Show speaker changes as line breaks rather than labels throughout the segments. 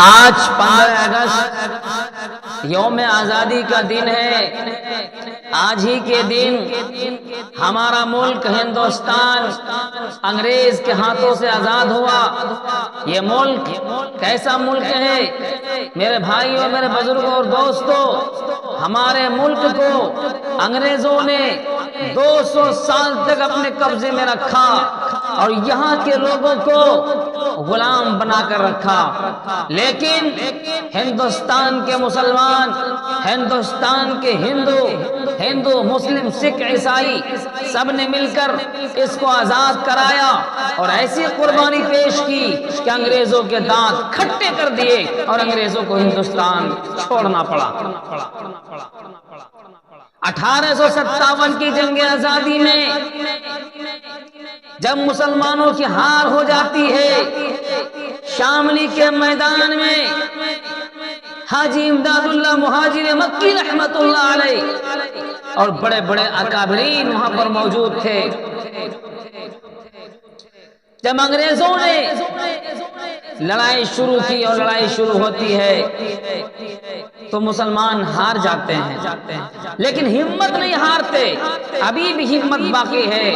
آج 15 اگست یوم آزادی کا دن ہے۔ آج ہی کے دن ہمارا ملک ہندوستان انگریز کے ہاتھوں سے آزاد ہوا۔ یہ ملک کیسا ملک ہے میرے بھائیوں، میرے بزرگوں اور دوستوں؟ ہمارے ملک کو انگریزوں نے 200 سال تک اپنے قبضے میں رکھا اور یہاں کے لوگوں کو غلام بنا کر رکھا، لیکن ہندوستان کے مسلمان، ہندوستان کے ہندو مسلم سکھ عیسائی سب نے مل کر اس کو آزاد کرایا اور ایسی قربانی پیش کی کہ انگریزوں کے دانت کھٹے کر دیے اور انگریزوں کو ہندوستان چھوڑنا پڑا۔ 1857 کی جنگ آزادی میں جب مسلمانوں کی ہار ہو جاتی ہے، شاملی کے میدان میں حاجی امداد اللہ مہاجر مکی رحمت اللہ علیہ اور بڑے بڑے اکابرین وہاں پر موجود تھے۔ جب انگریزوں نے لڑائی شروع کی اور لڑائی شروع ہوتی ہے تو مسلمان ہار جاتے ہیں، لیکن ہمت نہیں ہارتے، ابھی بھی ہمت باقی ہے۔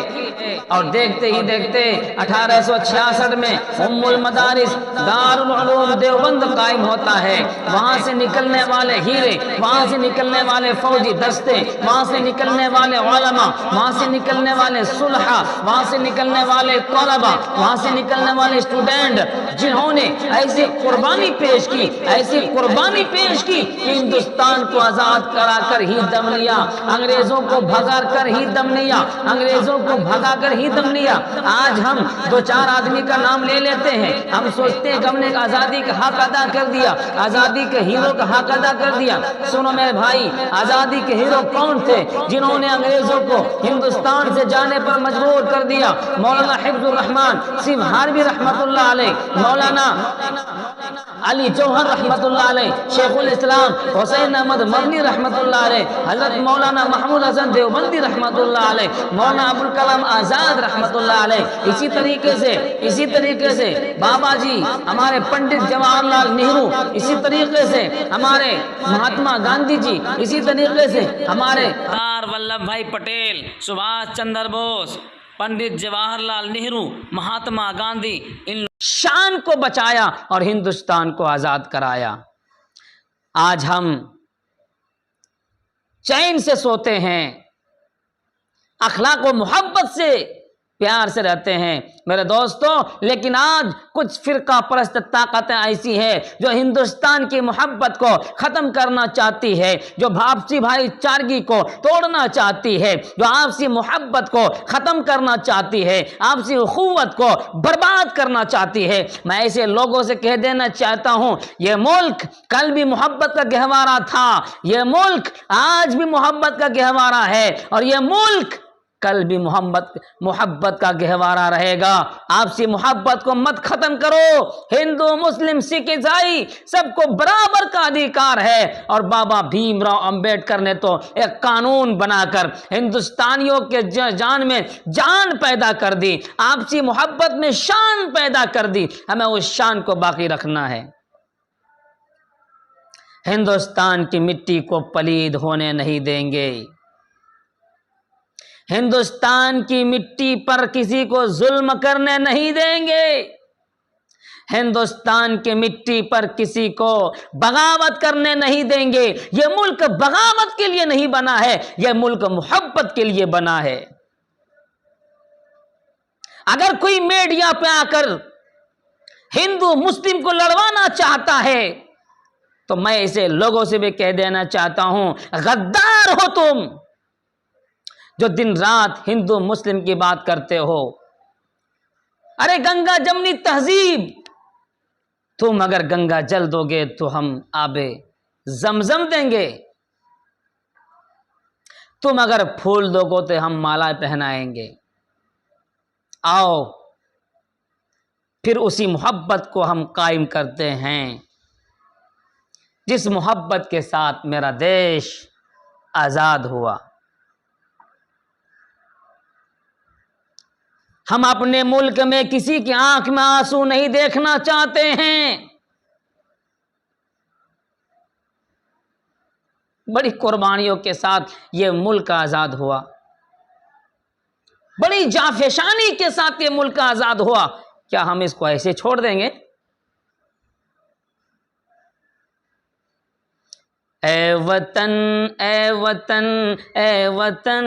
اور دیکھتے ہی دیکھتے 1866 میں ام المدارس دارالعلوم دیوبند قائم ہوتا ہے۔ وہاں سے نکلنے والے ہیرے، وہاں سے نکلنے والے فوجی دستے، وہاں سے نکلنے والے علماء، وہاں سے نکلنے والے صلحاء، وہاں سے نکلنے والے طلباء، وہاں سے نکلنے والے اسٹوڈنٹ، جنہوں نے ایسی قربانی پیش کی، ایسی قربانی پیش کی کہ ہندوستان کو آزاد کرا کر ہی دم لیا، انگریزوں کو بھگا کر ہی دم لیا، انگریزوں کو بھگا کر ہی دم لیا۔ آج ہم دو چار آدمی کا نام لے لیتے ہیں، ہم سوچتے ہیں کہ ہم نے آزادی کا حق ادا کر دیا، آزادی کے ہیرو کا حق ادا کر دیا۔ سنو میرے بھائی، آزادی کے ہیرو کون تھے جنہوں نے انگریزوں کو ہندوستان سے جانے پر مجبور کر دیا؟ مولانا حفظ الرحمان سیمہاروی رحمت اللہ علیہ، مولانا علی جوہر رحمت اللہ علیہ، شیخ الاسلام حسین احمد مدنی رحمت اللہ علیہ، حضرت مولانا محمود حسن دیوبندی رحمت اللہ علیہ، مولانا ابوالکلام آزاد رحمت اللہ علیہ، اسی طریقے سے بابا جی ہمارے پنڈت جواہر لال نہرو، اسی طریقے سے ہمارے مہاتما گاندھی جی، اسی طریقے سے ہمارے سردار ولبھ بھائی پٹیل، سبھاش چندر بوس، پنڈت جواہر لال نہرو، مہاتما گاندھی، ان شان کو بچایا اور ہندوستان کو آزاد کرایا۔ آج ہم چین سے سوتے ہیں، اخلاق و محبت سے پیار سے رہتے ہیں میرے دوستوں، لیکن آج کچھ فرقہ پرست طاقتیں ایسی ہیں جو ہندوستان کی محبت کو ختم کرنا چاہتی ہے، جو آپسی بھائی چارگی کو توڑنا چاہتی ہے، جو آپسی محبت کو ختم کرنا چاہتی ہے، آپسی اخوت کو برباد کرنا چاہتی ہے۔ میں ایسے لوگوں سے کہہ دینا چاہتا ہوں، یہ ملک کل بھی محبت کا گہوارہ تھا، یہ ملک آج بھی محبت کا گہوارہ ہے، اور یہ ملک کل بھی محبت کا گہوارہ رہے گا۔ آپسی محبت کو مت ختم کرو۔ ہندو مسلم سکھ عیسائی سب کو برابر کا ادھیکار ہے، اور بابا بھیم راؤ امبیڈکر نے تو ایک قانون بنا کر ہندوستانیوں کے جان میں جان پیدا کر دی، آپسی محبت میں شان پیدا کر دی۔ ہمیں اس شان کو باقی رکھنا ہے، ہندوستان کی مٹی کو پلید ہونے نہیں دیں گے، ہندوستان کی مٹی پر کسی کو ظلم کرنے نہیں دیں گے، ہندوستان کی مٹی پر کسی کو بغاوت کرنے نہیں دیں گے۔ یہ ملک بغاوت کے لیے نہیں بنا ہے، یہ ملک محبت کے لیے بنا ہے۔ اگر کوئی میڈیا پہ آ کر ہندو مسلم کو لڑوانا چاہتا ہے تو میں اسے لوگوں سے بھی کہہ دینا چاہتا ہوں، غدار ہو تم جو دن رات ہندو مسلم کی بات کرتے ہو۔ ارے گنگا جمنی تہذیب، تم اگر گنگا جل دو گے تو ہم آب زمزم دیں گے، تم اگر پھول دو گے تو ہم مالا پہنائیں گے۔ آؤ پھر اسی محبت کو ہم قائم کرتے ہیں جس محبت کے ساتھ میرا دیش آزاد ہوا۔ ہم اپنے ملک میں کسی کی آنکھ میں آنسو نہیں دیکھنا چاہتے ہیں، بڑی قربانیوں کے ساتھ یہ ملک آزاد ہوا، بڑی جانفشانی کے ساتھ یہ ملک آزاد ہوا، کیا ہم اس کو ایسے چھوڑ دیں گے؟ اے وطن اے وطن اے وطن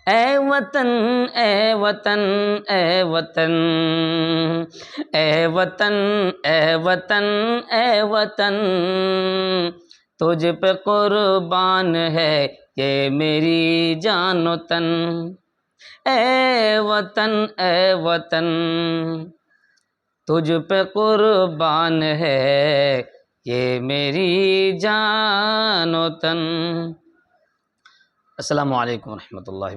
اے وطن اے وطن اے وطن اے وطن اے وطن اے وطن، تجھ پہ قربان ہے یہ میری جان و تن، اے وطن اے وطن، تجھ پہ قربان ہے یہ میری جان و تن۔ السلام علیکم ورحمۃ اللہ وبرکاتہ۔